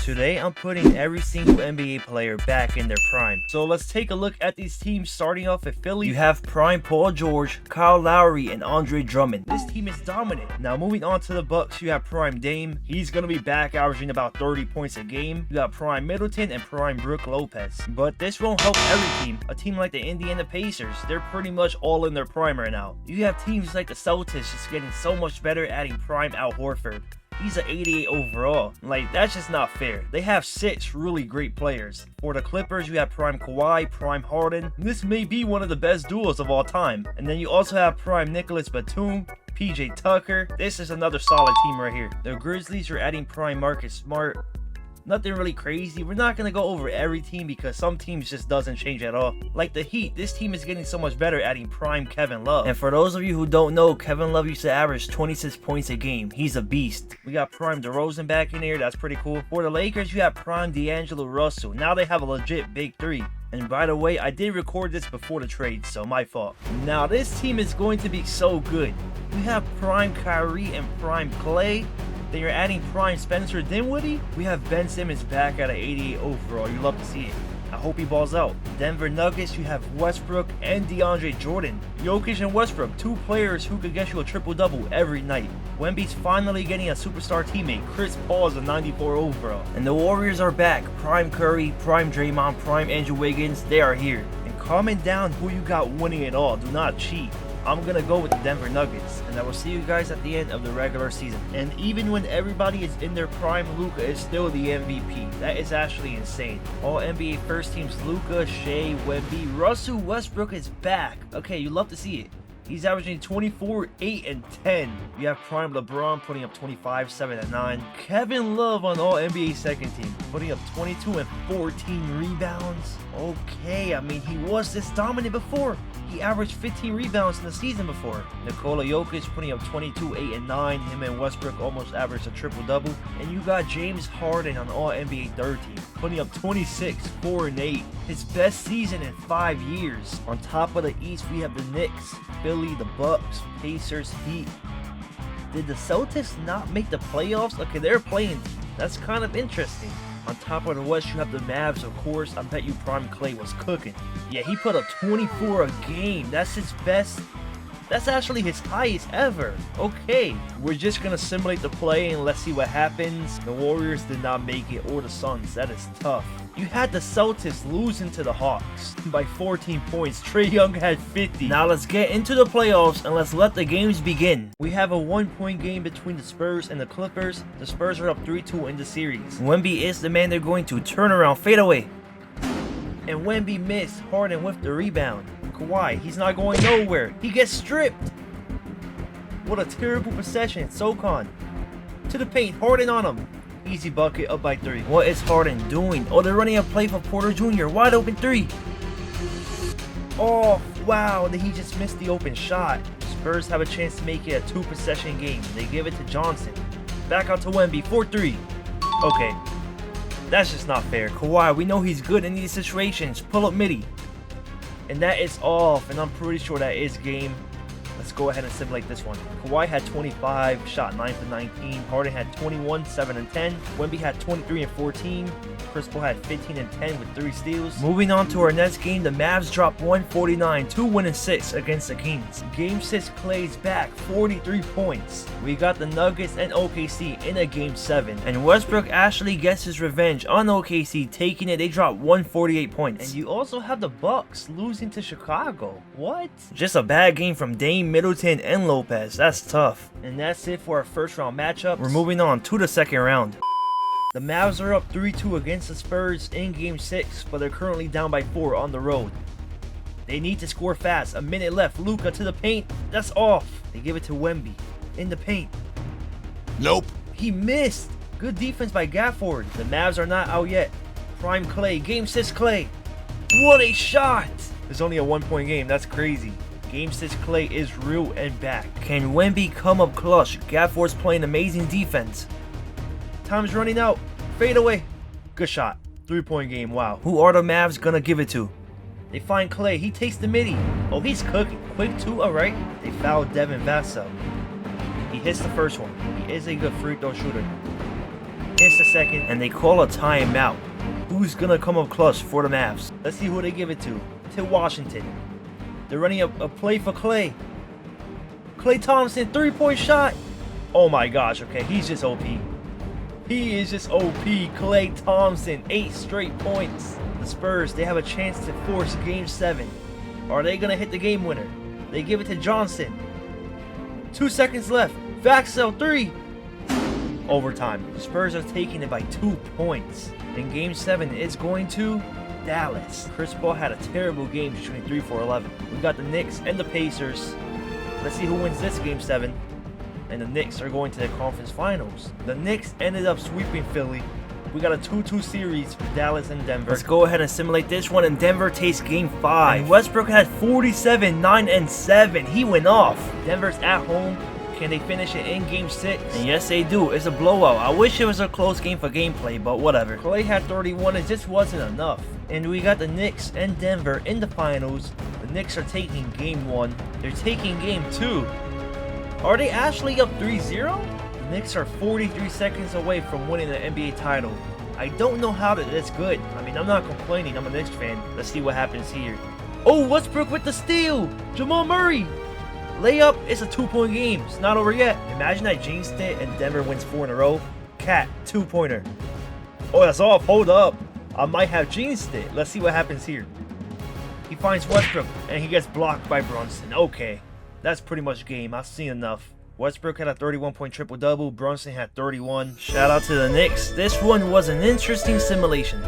Today I'm putting every single NBA player back in their prime. So let's take a look at these teams. Starting off at Philly, you have prime Paul George, Kyle Lowry, and Andre Drummond. This team is dominant. Now moving on to the Bucks, you have prime Dame. He's gonna be back averaging about 30 points a game. You got prime Middleton and prime Brook Lopez. But this won't help every team. A team like the Indiana Pacers, they're pretty much all in their prime right now. You have teams like the Celtics just getting so much better, adding prime Al Horford. He's an 88 overall. Like, that's just not fair. They have 6 really great players. For the Clippers, you have prime Kawhi, prime Harden. This may be one of the best duos of all time. And then you also have prime Nicholas Batum, PJ Tucker. This is another solid team right here. The Grizzlies are adding prime Marcus Smart. Nothing really crazy. We're not going to go over every team because some teams just doesn't change at all. Like the Heat, this team is getting so much better, adding prime Kevin Love. And for those of you who don't know, Kevin Love used to average 26 points a game. He's a beast. We got prime DeRozan back in here. That's pretty cool. For the Lakers, you have prime D'Angelo Russell. Now they have a legit big 3. And by the way, I did record this before the trade, so my fault. Now this team is going to be so good. We have prime Kyrie and prime Klay. Then you're adding prime Spencer Dinwiddie. We have Ben Simmons back at an 88 overall. You love to see it. I hope he balls out. Denver Nuggets, you have Westbrook and DeAndre Jordan. Jokic and Westbrook, 2 players who could get you a triple-double every night. Wemby's finally getting a superstar teammate. Chris Paul is a 94 overall. And the Warriors are back. Prime Curry, prime Draymond, prime Andrew Wiggins, they are here. And comment down who you got winning it all. Do not cheat. I'm gonna go with the Denver Nuggets, and I will see you guys at the end of the regular season. And even when everybody is in their prime, Luka is still the MVP. That is actually insane. All NBA first teams: Luka, Shea, Wemby, Russell Westbrook is back. Okay, you love to see it. He's averaging 24, 8, and 10. You have prime LeBron putting up 25, 7, and 9. Kevin Love on all NBA second team, putting up 22 and 14 rebounds. Okay, I mean, he was this dominant before. He averaged 15 rebounds in the season before. Nikola Jokic putting up 22, 8, and 9. Him and Westbrook almost averaged a triple-double. And you got James Harden on all NBA third team, putting up 26, 4, and 8. His best season in 5 years. On top of the East, we have the Knicks, Philly, the Bucks, Pacers, Heat. Did the Celtics not make the playoffs? Okay, they're playing. That's kind of interesting. On top of the West, you have the Mavs, of course. I bet you prime Klay was cooking. Yeah, he put up 24 a game. That's his best. That's actually his highest ever. Okay, we're just going to simulate the play and let's see what happens. The Warriors did not make it, or the Suns. That is tough. You had the Celtics losing to the Hawks by 14 points. Trae Young had 50. Now let's get into the playoffs and let's let the games begin. We have a 1-point game between the Spurs and the Clippers. The Spurs are up 3-2 in the series. Wemby is the man they're going to turn around, fade away. And Wemby missed. Harden with the rebound. Kawhi, he's not going nowhere. He gets stripped. What a terrible possession. Socon to the paint. Harden on him. Easy bucket, up by 3. What is Harden doing? Oh, they're running a play for Porter Jr. Wide open 3. Oh, wow. Then he just missed the open shot. Spurs have a chance to make it a 2-possession game. They give it to Johnson. Back out to Wemby. 4-3. Okay. That's just not fair. Kawhi, we know he's good in these situations. Pull up midi. And that is off. And I'm pretty sure that is game. Let's go ahead and simulate this one. Kawhi had 25, shot 9 for 19. Harden had 21, 7 and 10. Wemby had 23 and 14. Chris Paul had 15 and 10 with 3 steals. Moving on to our next game, the Mavs dropped 149, 2-6 against the Kings. Game 6, Klay's back, 43 points. We got the Nuggets and OKC in a Game 7. And Westbrook actually gets his revenge on OKC, taking it. They dropped 148 points. And you also have the Bucks losing to Chicago. What? Just a bad game from Dame, Middleton, and Lopez. That's tough. And that's it for our first round matchups. We're moving on to the second round. The Mavs are up 3-2 against the Spurs in Game 6, but they're currently down by 4 on the road. They need to score fast. A minute left. Luka to the paint. That's off. They give it to Wemby. In the paint. Nope. He missed. Good defense by Gafford. The Mavs are not out yet. Prime Klay. Game 6 Klay. What a shot. It's only a 1-point game. That's crazy. Game 6 Klay is real and back. Can Wemby come up clutch? Gafford's playing amazing defense. Time's running out. Fade away. Good shot. 3-point game. Wow. Who are the Mavs gonna give it to? They find Klay. He takes the midi. Oh, he's cooking. Quick 2. Alright. They fouled Devin Vassell. He hits the first one. He is a good free throw shooter. hits the second, and they call a timeout. Who's gonna come up clutch for the Mavs? Let's see who they give it to. To Washington. They're running a play for Klay. Klay Thompson, 3-point shot. Oh my gosh, okay, he's just OP. He is just OP. Klay Thompson, 8 straight points. The Spurs, they have a chance to force Game 7. Are they gonna hit the game winner? They give it to Johnson. 2 seconds left. Vaxell, 3. Overtime. The Spurs are taking it by 2 points. In Game 7, it's going to Dallas. Chris Paul had a terrible game, shooting 3 for 11. We got the Knicks and the Pacers. Let's see who wins this Game 7. And the Knicks are going to the conference finals. The Knicks ended up sweeping Philly. We got a 2-2 series for Dallas and Denver. Let's go ahead and simulate this one, and Denver takes Game 5. And Westbrook had 47, 9, and 7. He went off. Denver's at home. Can they finish it in Game 6? And yes, they do. It's a blowout. I wish it was a close game for gameplay, but whatever. Klay had 31. It just wasn't enough. And we got the Knicks and Denver in the finals. The Knicks are taking Game 1. They're taking Game 2. Are they actually up 3-0? The Knicks are 43 seconds away from winning the NBA title. I don't know how that's good. I mean, I'm not complaining. I'm a Knicks fan. Let's see what happens here. Oh, Westbrook with the steal. Jamal Murray. Layup, it's a 2-point game. It's not over yet. Imagine I jinxed it and Denver wins 4 in a row. Cat, 2-pointer. Oh, that's off. Hold up. I might have jinxed it. Let's see what happens here. He finds Westbrook and he gets blocked by Brunson. Okay, that's pretty much game. I've seen enough. Westbrook had a 31-point triple-double. Brunson had 31. Shout out to the Knicks. This one was an interesting simulation.